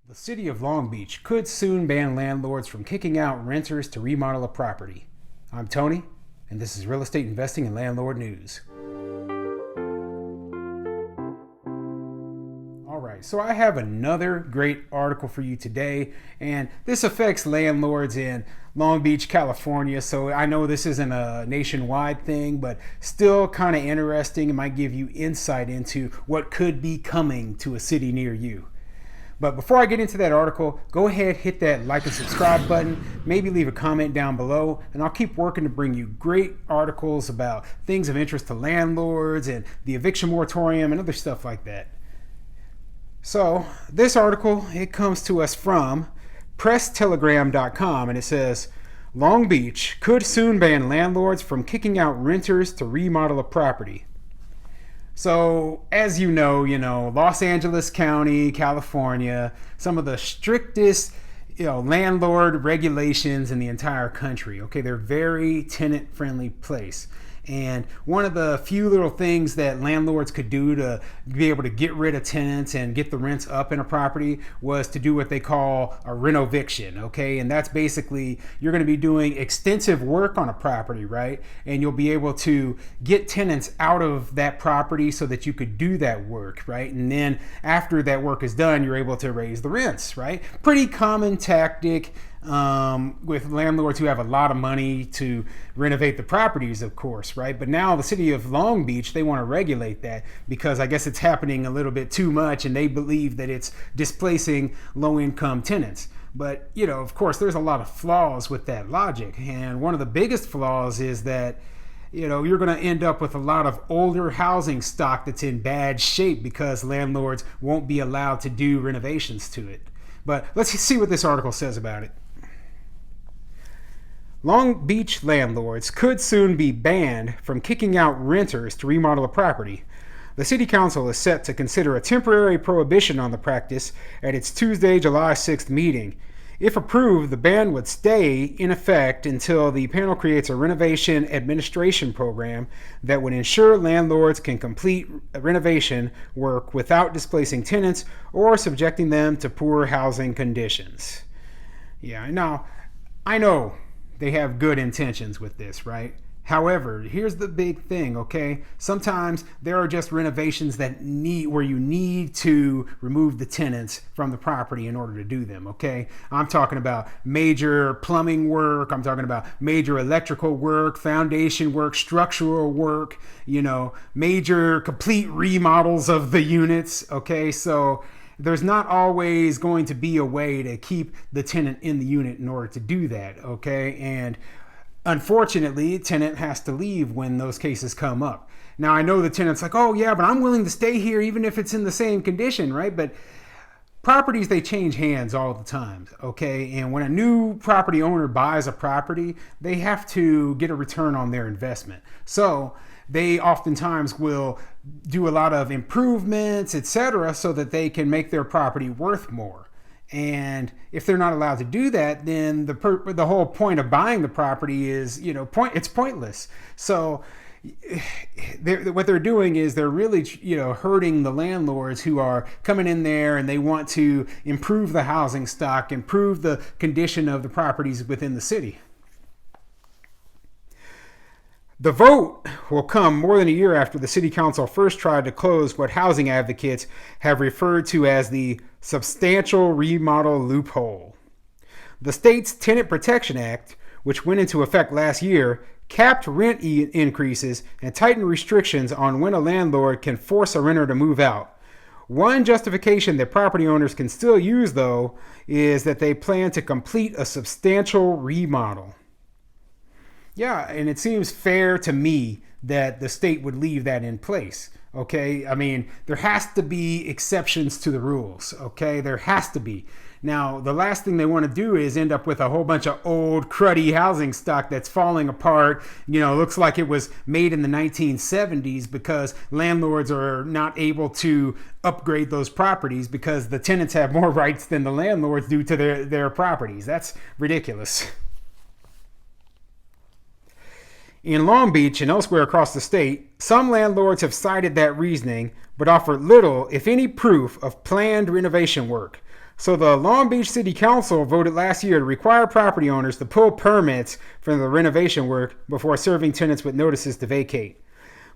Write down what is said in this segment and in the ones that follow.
The city of Long Beach could soon ban landlords from kicking out renters to remodel a property. I'm Tony, and this is Real Estate Investing and Landlord News. Alright, so I have another great article for you today, and this affects landlords in Long Beach, California. So I know this isn't a nationwide thing, but still kind of interesting. It might give you insight into what could be coming to a city near you. But before I get into that article, go ahead, hit that like and subscribe button, maybe leave a comment down below, and I'll keep working to bring you great articles about things of interest to landlords and the eviction moratorium and other stuff like that. So this article, it comes to us from presstelegram.com, and it says, Long Beach could soon ban landlords from kicking out renters to remodel a property. So, as you know, Los Angeles County, California, some of the strictest, landlord regulations in the entire country. Okay, they're very tenant-friendly place. And one of the few little things that landlords could do to be able to get rid of tenants and get the rents up in a property was to do what they call a renovating, okay? And that's basically, you're going to be doing extensive work on a property, right? And you'll be able to get tenants out of that property so that you could do that work, right? And then after that work is done, you're able to raise the rents, right? Pretty common tactic with landlords who have a lot of money to renovate the properties, of course, right? But now the city of Long Beach, they want to regulate that because I guess it's happening a little bit too much, and they believe that it's displacing low-income tenants. But, of course, there's a lot of flaws with that logic. And one of the biggest flaws is that you're going to end up with a lot of older housing stock that's in bad shape because landlords won't be allowed to do renovations to it. But let's see what this article says about it. Long Beach landlords could soon be banned from kicking out renters to remodel a property. The City Council is set to consider a temporary prohibition on the practice at its Tuesday, July 6th meeting. If approved, the ban would stay in effect until the panel creates a renovation administration program that would ensure landlords can complete renovation work without displacing tenants or subjecting them to poor housing conditions. Yeah, now, I know they have good intentions with this, right? However, here's the big thing, okay? Sometimes there are just renovations where you need to remove the tenants from the property in order to do them, okay? I'm talking about major plumbing work, I'm talking about major electrical work, foundation work, structural work, major complete remodels of the units, okay? So there's not always going to be a way to keep the tenant in the unit in order to do that, okay? And unfortunately, a tenant has to leave when those cases come up. Now, I know the tenant's like, oh yeah, but I'm willing to stay here even if it's in the same condition, right? But properties, they change hands all the time, okay? And when a new property owner buys a property, they have to get a return on their investment. So they oftentimes will do a lot of improvements, etc., so that they can make their property worth more. And if they're not allowed to do that, then the whole point of buying the property is, it's pointless. So what they're doing is they're really, hurting the landlords who are coming in there and they want to improve the housing stock, improve the condition of the properties within the city. The vote will come more than a year after the City Council first tried to close what housing advocates have referred to as the substantial remodel loophole. The state's Tenant Protection Act, which went into effect last year, capped rent increases and tightened restrictions on when a landlord can force a renter to move out. One justification that property owners can still use, though, is that they plan to complete a substantial remodel. Yeah, and it seems fair to me that the state would leave that in place, okay? I mean, there has to be exceptions to the rules, okay? There has to be. Now, the last thing they want to do is end up with a whole bunch of old, cruddy housing stock that's falling apart, looks like it was made in the 1970s because landlords are not able to upgrade those properties because the tenants have more rights than the landlords do to their properties. That's ridiculous. In Long Beach and elsewhere across the state, some landlords have cited that reasoning, but offered little, if any, proof of planned renovation work. So the Long Beach City Council voted last year to require property owners to pull permits for the renovation work before serving tenants with notices to vacate.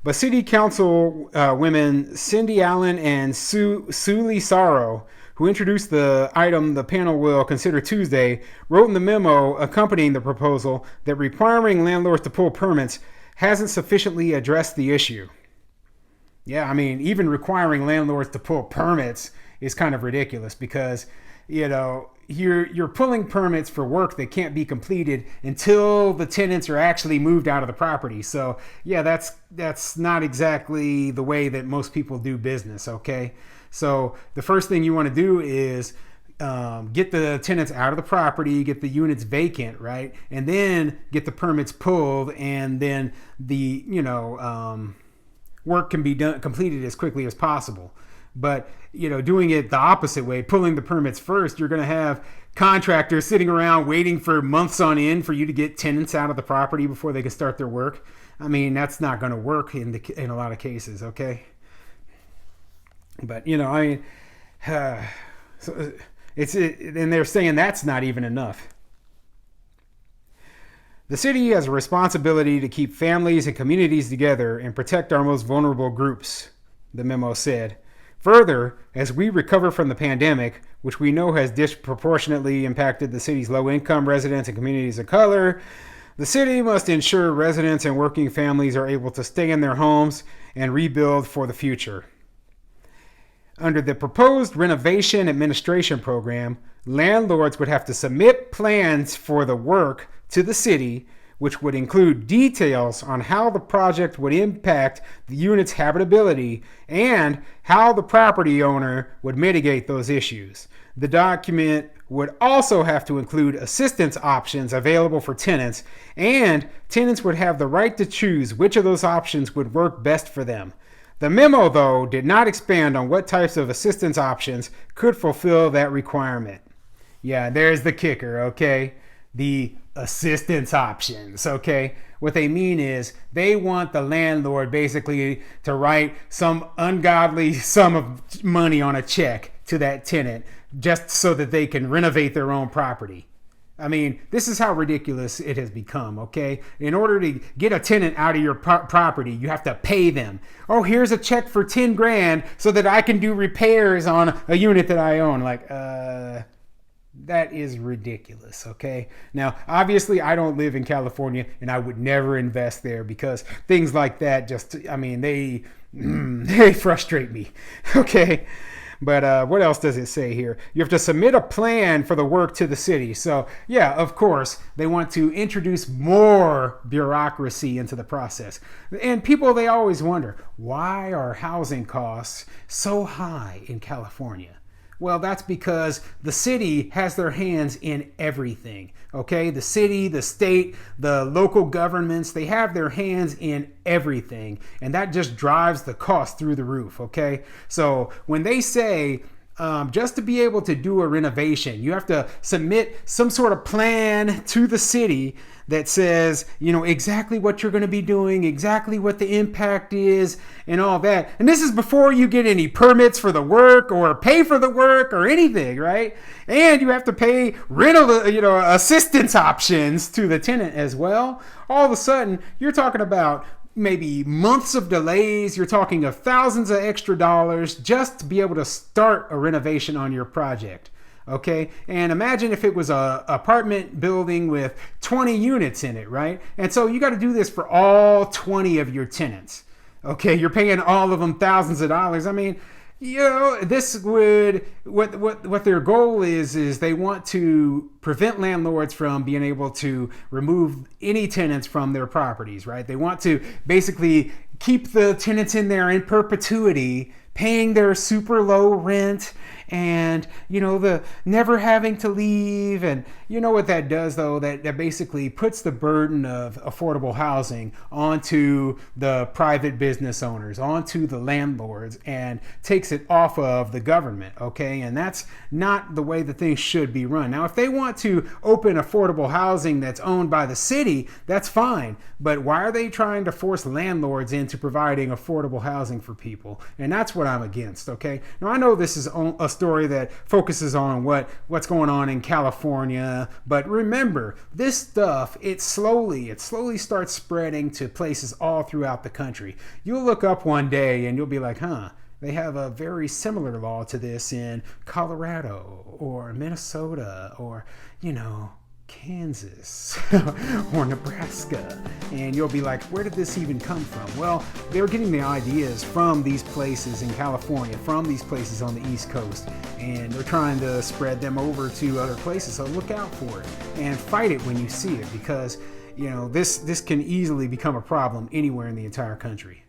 But City Council women Cindy Allen and Suli Sorrow, who introduced the item the panel will consider Tuesday, wrote in the memo accompanying the proposal that requiring landlords to pull permits hasn't sufficiently addressed the issue. Yeah, I mean, even requiring landlords to pull permits is kind of ridiculous because, you're pulling permits for work that can't be completed until the tenants are actually moved out of the property. So, yeah, that's not exactly the way that most people do business, okay? So the first thing you want to do is get the tenants out of the property, get the units vacant, right? And then get the permits pulled, and then the, work can be completed as quickly as possible. But, doing it the opposite way, pulling the permits first, you're going to have contractors sitting around waiting for months on end for you to get tenants out of the property before they can start their work. I mean, that's not going to work in a lot of cases, okay? But, and they're saying that's not even enough. The city has a responsibility to keep families and communities together and protect our most vulnerable groups, the memo said. Further, as we recover from the pandemic, which we know has disproportionately impacted the city's low-income residents and communities of color, the city must ensure residents and working families are able to stay in their homes and rebuild for the future. Under the proposed renovation administration program, landlords would have to submit plans for the work to the city, which would include details on how the project would impact the unit's habitability and how the property owner would mitigate those issues. The document would also have to include assistance options available for tenants, and tenants would have the right to choose which of those options would work best for them. The memo, though, did not expand on what types of assistance options could fulfill that requirement. Yeah, there's the kicker, okay? The assistance options, okay? What they mean is they want the landlord basically to write some ungodly sum of money on a check to that tenant just so that they can renovate their own property. I mean, this is how ridiculous it has become, okay? In order to get a tenant out of your property, you have to pay them. Oh, here's a check for 10 grand so that I can do repairs on a unit that I own. Like, that is ridiculous, okay? Now, obviously, I don't live in California, and I would never invest there because things like that they frustrate me, okay? But what else does it say here? You have to submit a plan for the work to the city. So, yeah, of course, they want to introduce more bureaucracy into the process. And people, they always wonder, why are housing costs so high in California? Well, that's because the city has their hands in everything, okay? The city, the state, the local governments, they have their hands in everything. And that just drives the cost through the roof, okay? So when they say, just to be able to do a renovation, you have to submit some sort of plan to the city that says, exactly what you're going to be doing, exactly what the impact is, and all that. And this is before you get any permits for the work or pay for the work or anything, right? And you have to pay rental, assistance options to the tenant as well. All of a sudden, you're talking about maybe months of delays. You're talking of thousands of extra dollars just to be able to start a renovation on your project. Okay, and imagine if it was a apartment building with 20 units in it, right? And so you got to do this for all 20 of your tenants. Okay, you're paying all of them thousands of dollars. I mean, this would what their goal is they want to prevent landlords from being able to remove any tenants from their properties, right? They want to basically keep the tenants in there in perpetuity, paying their super low rent and, the never having to leave. And you know what that does, though? That basically puts the burden of affordable housing onto the private business owners, onto the landlords, and takes it off of the government, okay? And that's not the way that things should be run. Now, if they want to open affordable housing that's owned by the city, that's fine. But why are they trying to force landlords into providing affordable housing for people? And that's what I'm against, okay? Now, I know this is a story that focuses on what's going on in California. But remember, this stuff, it slowly starts spreading to places all throughout the country. You'll look up one day and you'll be like, huh, they have a very similar law to this in Colorado or Minnesota or, Kansas or Nebraska. And you'll be like, where did this even come from? Well, they're getting the ideas from these places in California, from these places on the East Coast, and they're trying to spread them over to other places. So look out for it and fight it when you see it, because this can easily become a problem anywhere in the entire country.